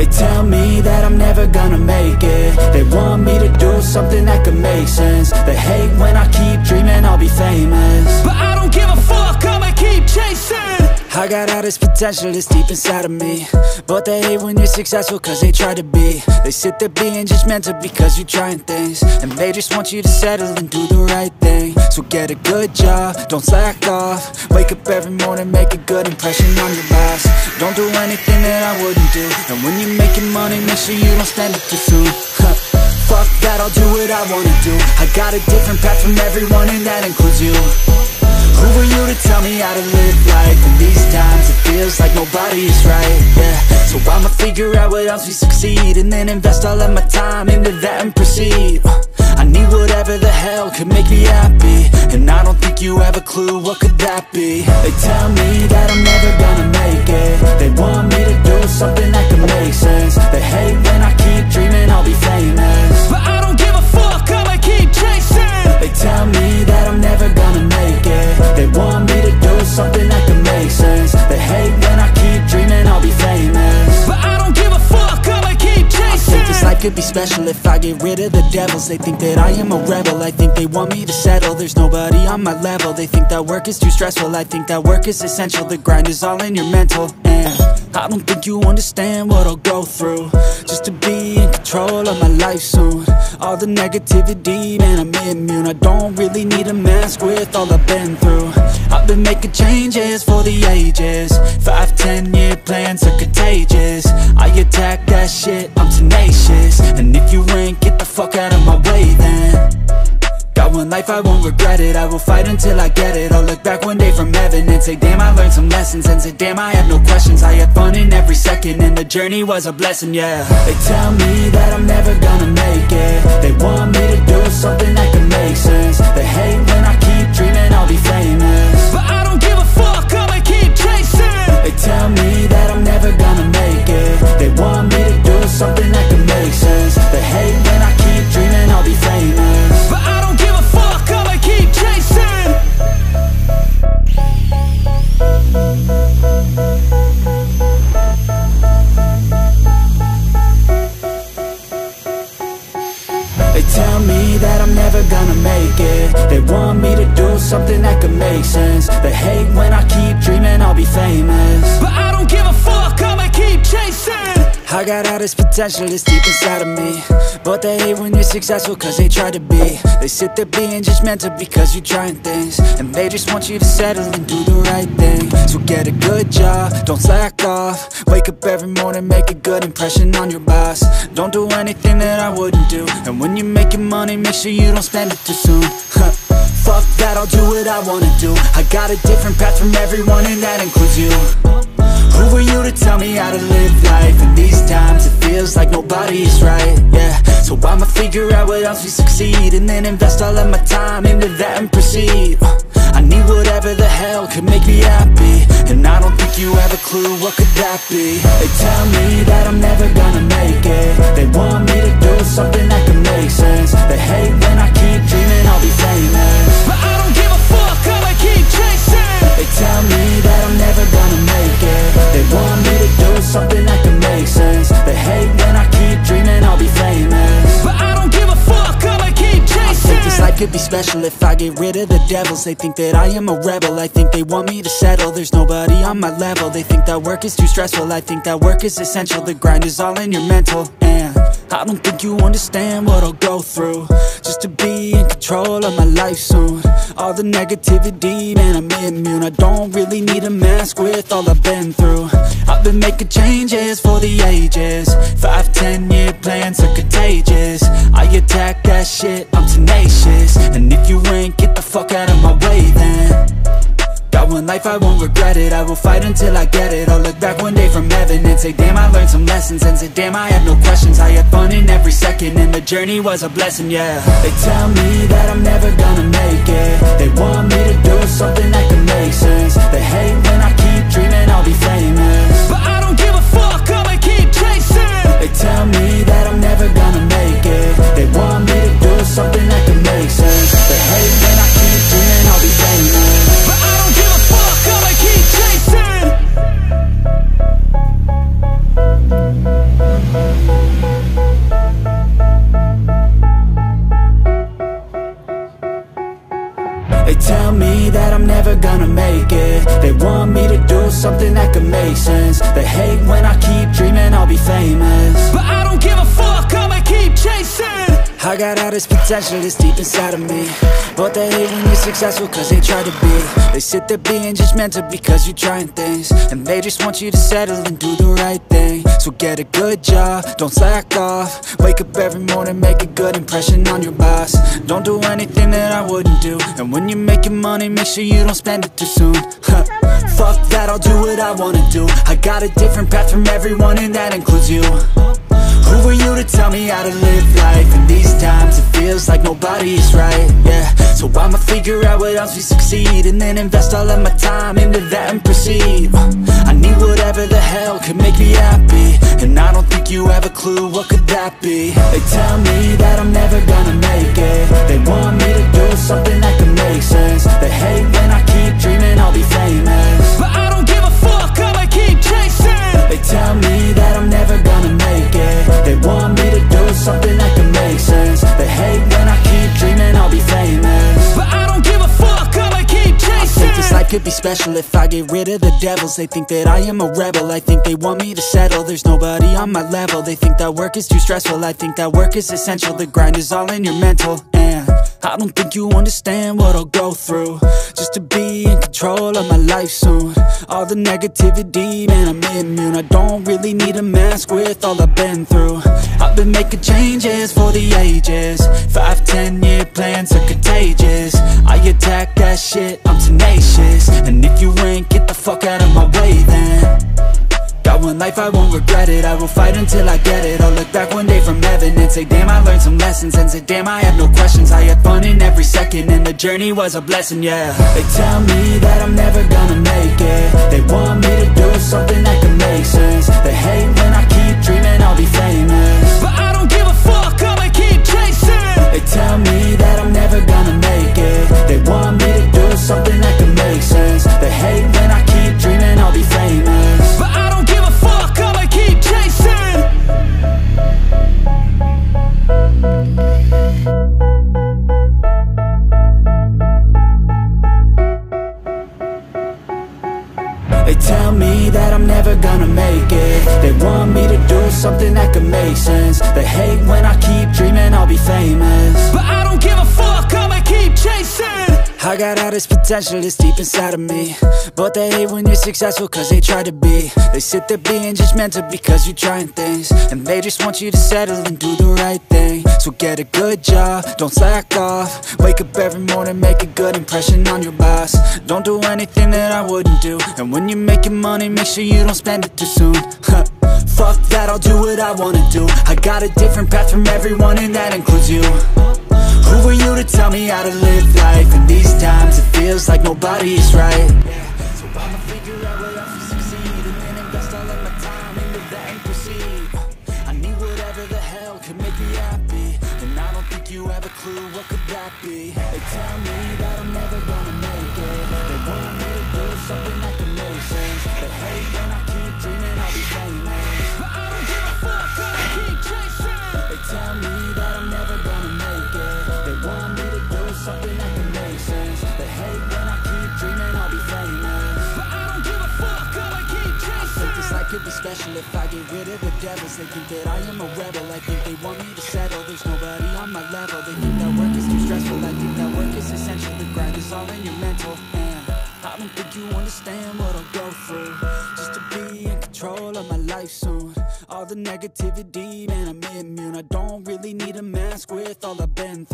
They tell me that I'm never gonna make it. They want me to do something that could make sense. They hate when I keep dreaming I'll be famous, but I don't give a fuck, I'ma keep chasing. I got all this potential that's deep inside of me, but they hate when you're successful cause they try to be. They sit there being judgmental because you're trying things, and they just want you to settle and do the right thing. So get a good job, don't slack off. Wake up every morning, make a good impression on your boss. Don't do anything that I wouldn't do, and when you're making money, make sure you don't spend it too soon. Fuck that, I'll do what I wanna do. I got a different path from everyone, and that includes you. Who are you to tell me how to live life? In these times it feels like nobody is right, yeah. So I'ma figure out what else we succeed, and then invest all of my time into that and proceed. I need whatever the hell could make me happy, and I don't think you have a clue what could that be. They tell me that I'm never gonna make it. They want me to do something that could make sense. They hate when I keep dreaming I'll be famous, but I don't give a fuck, I'ma keep chasing. They tell me that I'm never gonna make it. They want me to do something that could make sense. They hate when I keep dreaming I'll be famous, but I don't give a fuck, I'ma keep chasing. I think this life could be special if I get rid of the devils. They think that I am a rebel, I think they want me to settle. There's nobody on my level. They think that work is too stressful, I think that work is essential. The grind is all in your mental, and I don't think you understand what I'll go through just to be in control of my life soon. All the negativity, man, I'm immune. I don't really need a mask with all I've been through. I've been making changes for the ages. 5-10 year plans are contagious. I attack that shit, I'm tenacious. And if you ain't, get the fuck out of my way then. Got one life, I won't regret it. I will fight until I get it. I'll look back one day from heaven and say, damn, I learned some lessons. And say, damn, I had no questions. I had fun in every second, and the journey was a blessing, yeah. They tell me that I'm never gonna make it. They want me to do something that can make sense. They hate when I keep dreaming I'll be famous, but I don't give a fuck, I'ma keep chasing. They tell me that I'm never gonna make it. They want me to do something that can make sense. They hate when I keep dreaming I'll be famous, but I don't give a fuck, I'ma keep chasing. They tell me that I'm never gonna make it. They want me to do something that can make sense. They hate when I keep dreaming I'll be famous, but I don't give a fuck, I'ma keep chasing. I got all this potential that's deep inside of me, but they hate when you're successful cause they try to be. They sit there being judgmental because you're trying things, and they just want you to settle and do the right thing. So get a good job, don't slack off. Wake up every morning, make a good impression on your boss. Don't do anything that I wouldn't do, and when you're making money, make sure you don't spend it too soon. Fuck that, I'll do what I wanna do. I got a different path from everyone, and that includes you. Who are you to tell me how to live life? In these times it feels like nobody is right, yeah. So I'ma figure out what else we succeed, and then invest all of my time into that and proceed. I need whatever the hell could make me happy, and I don't think you have a clue what could that be. They tell me that I'm never gonna make it. They want me to do something that can make sense. They hate when I keep dreaming I'll be famous, but I don't give a fuck, I'ma keep chasing. They tell me that I'm never gonna make it. They want me to do something that can make sense. They hate when I keep dreaming I'll be famous, but I don't give a fuck, I'ma keep chasing. I think this life could be special if I get rid of the devils. They think that I am a rebel, I think they want me to settle. There's nobody on my level. They think that work is too stressful, I think that work is essential. The grind is all in your mental, and I don't think you understand what I'll go through just to be in control of my life soon. All the negativity, man, I'm immune. I don't really need a mask with all I've been through. I've been making changes for the ages. 5-10 year plans are contagious. I attack that shit, I'm tenacious. And if you ain't, get the fuck out of my way then. Got one life, I won't regret it. I will fight until I get it. I'll look back one day from heaven and say, damn, I learned some lessons. And say, damn, I had no questions. I had fun in every second, and the journey was a blessing, yeah. They tell me that I'm never gonna make it. They want me to do something that can make sense. They hate when I keep dreaming I'll be famous, but I don't give a fuck, I'ma keep chasing. They tell me that I'm never gonna make it. They want me to do something that can make sense. They hate when I keep dreaming I'll be famous, but I don't give a fuck, I'ma keep chasing. make sense. They hate when I keep dreaming I'll be famous, but I don't give a fuck, I'ma keep chasing. I got all this potential that's deep inside of me, but they hate when you're successful cause they try to be. They sit there being judgmental because you're trying things, and they just want you to settle and do the right thing. So get a good job, don't slack off. Wake up every morning, make a good impression on your boss. Don't do anything that I wouldn't do, and when you're making money, make sure you don't spend it too soon. Fuck that, I'll do what I wanna do. I got a different path from everyone, and that includes you. Who are you to tell me how to live life? In these times it feels like nobody's right, yeah. So I'ma figure out what else we succeed, and then invest all of my time into that and proceed. I need whatever the hell could make me happy, and I don't think you have a clue what could that be. They tell me that I'm never gonna make it. They want me to do something that can make sense. They hate when I keep dreaming I'll be famous, but I don't give a fuck, I'ma keep chasing. They tell me that I'm never gonna make it. They want me to do something that can make sense. They hate when I keep dreaming I'll be famous, but I don't give a fuck, I'ma keep chasing. I think this life could be special if I get rid of the devils. They think that I am a rebel, I think they want me to settle. There's nobody on my level. They think that work is too stressful, I think that work is essential. The grind is all in your mental, and I don't think you understand what I'll go through just to be in control of my life soon. All the negativity, man, I'm immune. I don't really need a mask with all I've been through. I've been making changes for the ages. 5-10 year plans are contagious. I attack that shit, I'm tenacious. And if you ain't, get the fuck out of my way then. Got one life, I won't regret it. I will fight until I get it. I'll look back one day from heaven and say, damn, I learned some lessons. And say, damn, I had no questions. I had fun in every second, and the journey was a blessing, yeah. They tell me that I'm never gonna make it. They want me to do something that can make sense. They hate when I keep dreaming I'll be famous, but I don't give a fuck, I'ma keep chasing. They tell me that I'm never gonna make it. They want me to do something that can make sense. They hate when I keep dreaming I'll be famous, but I don't give a fuck, I'ma keep chasing. They tell me that I'm never gonna make it. They want me to do something that can make sense. They hate when I keep dreaming I'll be famous, but I don't give a fuck, I'ma keep chasing. I got all this potential that's deep inside of me, but they hate when you're successful cause they try to be. They sit there being judgmental because you're trying things, and they just want you to settle and do the right thing. So get a good job, don't slack off. Wake up every morning, make a good impression on your boss. Don't do anything that I wouldn't do, and when you're making money, make sure you don't spend it too soon. Fuck that, I'll do what I wanna do. I got a different path from everyone, and that includes you. Who are you to tell me how to live life? In these times it feels like nobody's right, so I'ma figure out what else to succeed, and then invest all of my time into that and proceed. I need whatever the hell could make me happy, and I don't think you have a clue what could that be. They tell me that I'm never gonna make it. They want me to do something that can make sense. They hate when I keep dreaming I'll be famous, but I don't give a fuck, I'ma keep chasing. They tell me that I'm never gonna make it. They want me to do something that can make sense. They hate when I keep dreaming I'll be famous, but I don't give a fuck, I'ma keep chasing. I think this life could be special if I get rid of the devils. They think that I am a rebel, I think they want me to settle. There's nobody on my level. They think that work is too stressful, I think that work is essential. The grind is all in your mental, and I don't think you understand what I'll go through just to be in control of my life soon. All the negativity, man, I'm immune. I don't really need a mask with all I've been through.